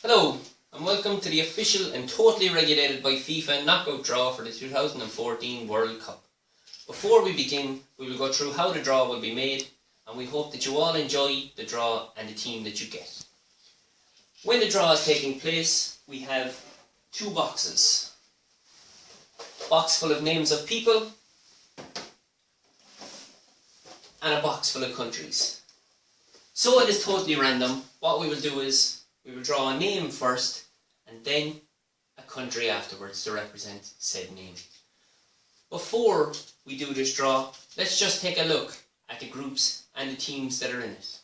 Hello, and welcome to the official and totally regulated by FIFA knockout draw for the 2014 World Cup. Before we begin, we will go through how the draw will be made, and we hope that you all enjoy the draw and the team that you get. When the draw is taking place, we have two boxes. A box full of names of people, and a box full of countries. So it is totally random. What we will do is, we will draw a name first, and then a country afterwards to represent said name. Before we do this draw, let's just take a look at the groups and the teams that are in it.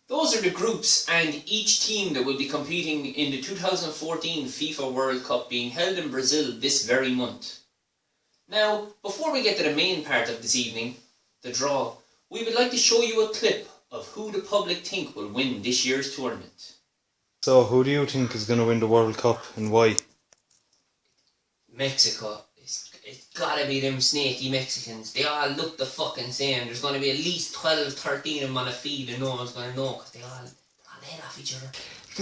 Those are the groups and each team that will be competing in the 2014 FIFA World Cup being held in Brazil this very month. Now, before we get to the main part of this evening, the draw, we would like to show you a clip of who the public think will win this year's tournament. So, who do you think is going to win the World Cup and why? Mexico. It's gotta be them snaky Mexicans. They all look the fucking same. There's gonna be at least 12, 13 of them on a feed and no one's gonna know because they all head off each other.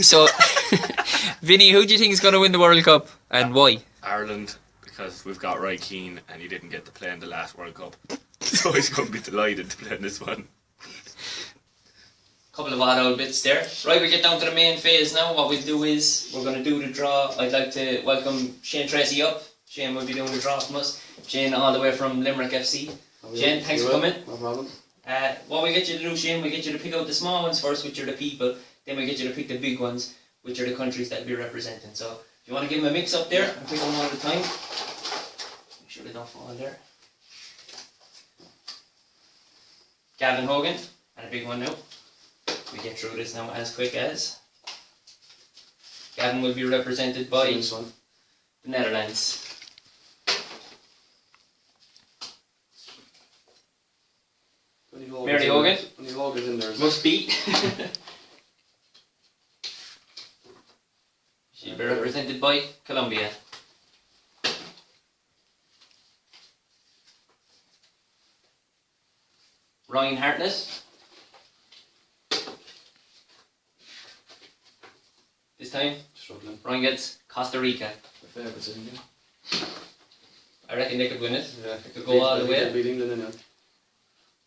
So, Vinny, who do you think is going to win the World Cup and why? Ireland, because we've got Roy Keane and he didn't get to play in the last World Cup. So he's going to be delighted to play in this one. Couple of odd old bits there. Right, we get down to the main phase now. What we'll do is, we're going to do the draw. I'd like to welcome Shane Tracy up. Shane will be doing the draw from us. Shane all the way from Limerick FC. Shane, thanks for coming. No problem. What we get you to do, Shane, we get you to pick out the small ones first, which are the people. Then we get you to pick the big ones, which are the countries that will be representing. So, if you want to give them a mix up there and pick them one at a time. Make sure they don't fall there. Gavin Hogan, and a big one now. We get through this now as quick as. Gavin will be represented by This one. the Netherlands. Mary Hogan. Only Hogan's in there. Must be. She'll be represented by Colombia. Ryan Hartnett. This time, Struggling. Ryan gets Costa Rica. My favourites, I think. I reckon they could win it. Yeah. They could go all the way. Beat England in it.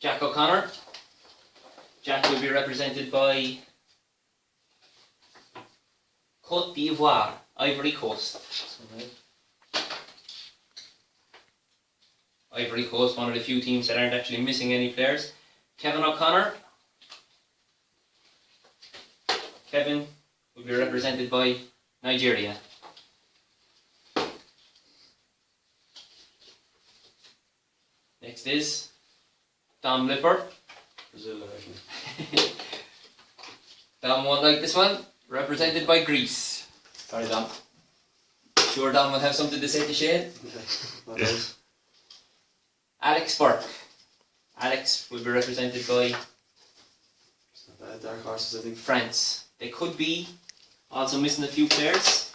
Jack O'Connor. Jack will be represented by Côte d'Ivoire, Ivory Coast. Ivory Coast, one of the few teams that aren't actually missing any players. Kevin O'Connor. Kevin will be represented by Nigeria. Next is Dom Lipper. Brazil, I reckon. Dom won't like this one. Represented by Greece. Sorry, Dom. Sure Dom will have something to say to Shane. Not those. Alex Burke. Alex will be represented by It's not bad. Dark horses, I think. France. They could be also missing a few players.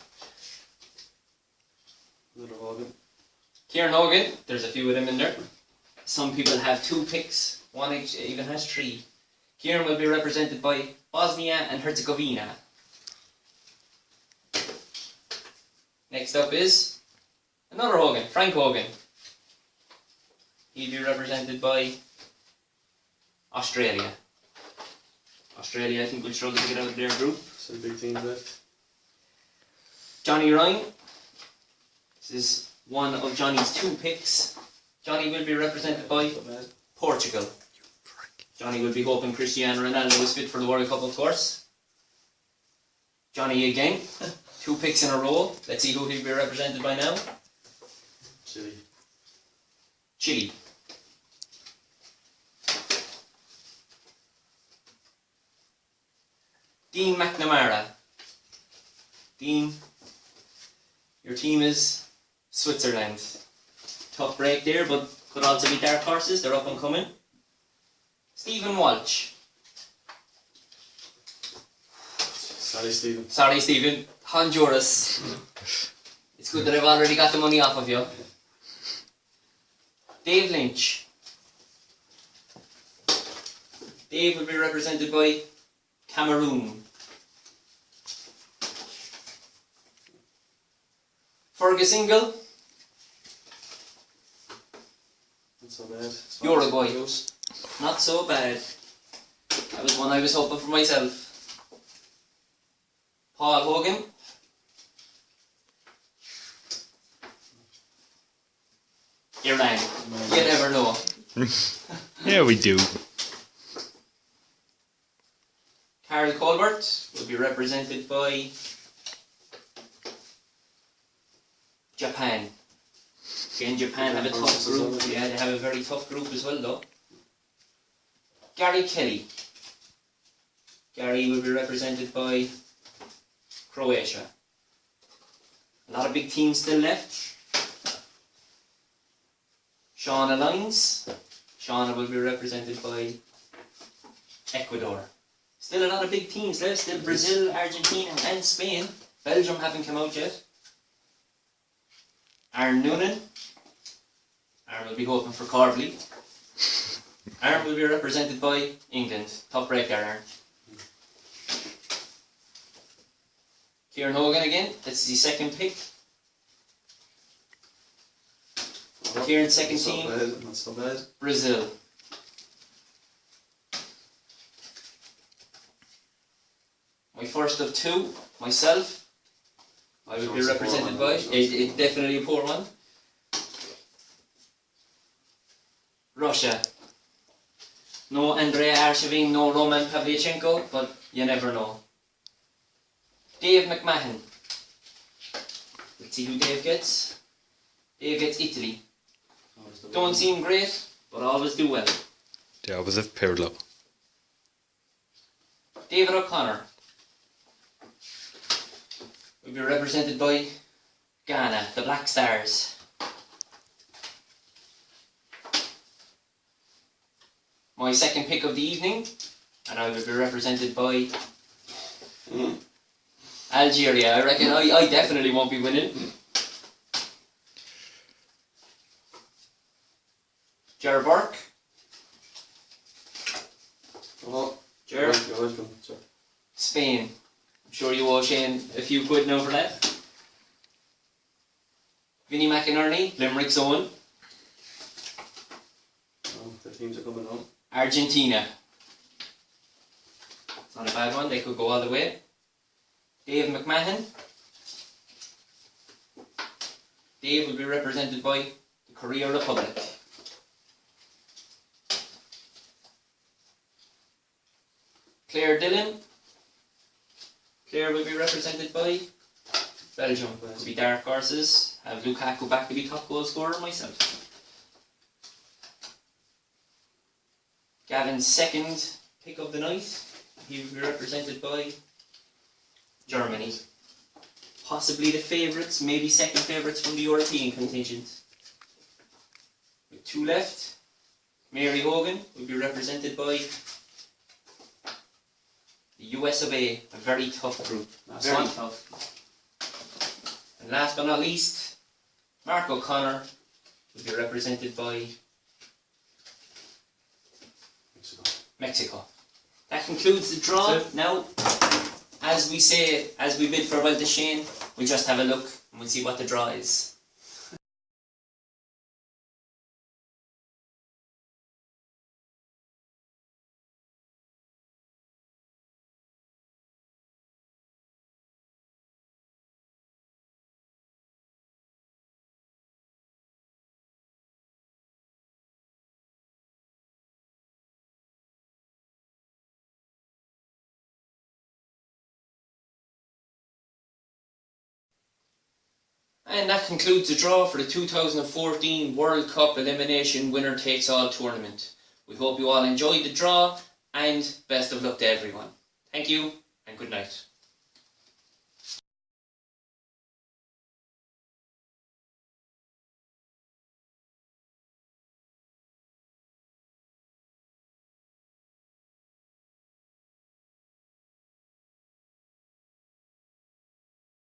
Another Hogan. Kieran Hogan, there's a few of them in there. Some people have 2 picks, one even has 3. Kieran will be represented by Bosnia and Herzegovina. Next up is another Hogan, Frank Hogan. He'll be represented by Australia. Australia, I think, will struggle to get out of their group. Some big teams left. Johnny Ryan. This is one of Johnny's 2 picks. Johnny will be represented by Not bad. Portugal. Johnny will be hoping Cristiano Ronaldo is fit for the World Cup, of course. Johnny again. 2 picks in a row. Let's see who he'll be represented by now. Chile. Chile. Dean McNamara. Dean, your team is Switzerland. Tough break there, but could also be dark horses. They're up and coming. Stephen Walsh. Sorry, Stephen. Sorry, Stephen. Honduras. It's It's good that I've already got the money off of you. Dave Lynch. Dave will be represented by Cameroon. Fergus Ingle. Not so bad. Uruguay. Not so bad. That was one I was hoping for myself. Paul Hogan. Iran. You never know. Yeah, we do. Carl Colbert will be represented by Japan. Again, Japan have a tough group. Yeah, they have a very tough group as well, though. Gary Kelly. Gary will be represented by Croatia. A lot of big teams still left. Shauna Lyons. Shauna will be represented by Ecuador. Still a lot of big teams left. Still Brazil, Argentina and Spain. Belgium haven't come out yet. Aaron Noonan. Aaron will be hoping for Corbley. Aaron will be represented by England. Tough break there, Aaron. Kieran Hogan again. That's the second pick. Kieran's second team. Not so bad. Brazil. My first of two, myself. I will be represented by. It's definitely a poor one. Russia. No Andrei Arshavin, no Roman Pavlyuchenko, but you never know. Dave McMahon. Let's see who Dave gets. Dave gets Italy. Don't seem great, but always do well. The opposite, Pirlo. David O'Connor will be represented by Ghana, the Black Stars. My second pick of the evening, and I will be represented by Algeria. I reckon I definitely won't be winning. Ger Burke. Oh, Ger. you're welcome. Sure. Spain. I'm sure you owe Shane a few quid now for that. Vinnie McInerney, Limerick's own. Oh, the teams are coming on. Argentina. It's not a bad one, they could go all the way. Dave McMahon. Dave will be represented by the Korea Republic. Claire Dillon. Claire will be represented by Belgium. Could be dark horses. Have Lukaku back to be top goal scorer myself. Gavin's second pick of the night. He will be represented by Germany. Possibly the favourites, maybe second favourites from the European contingent. With two left, Mary Hogan will be represented by the US of A, a very tough group. Very tough. And last but not least, Mark O'Connor will be represented by Mexico. That concludes the draw. Now, as we say, as we bid farewell to Shane, we'll just have a look and we'll see what the draw is. And that concludes the draw for the 2014 World Cup Elimination Winner Takes All tournament. We hope you all enjoyed the draw and best of luck to everyone. Thank you and good night.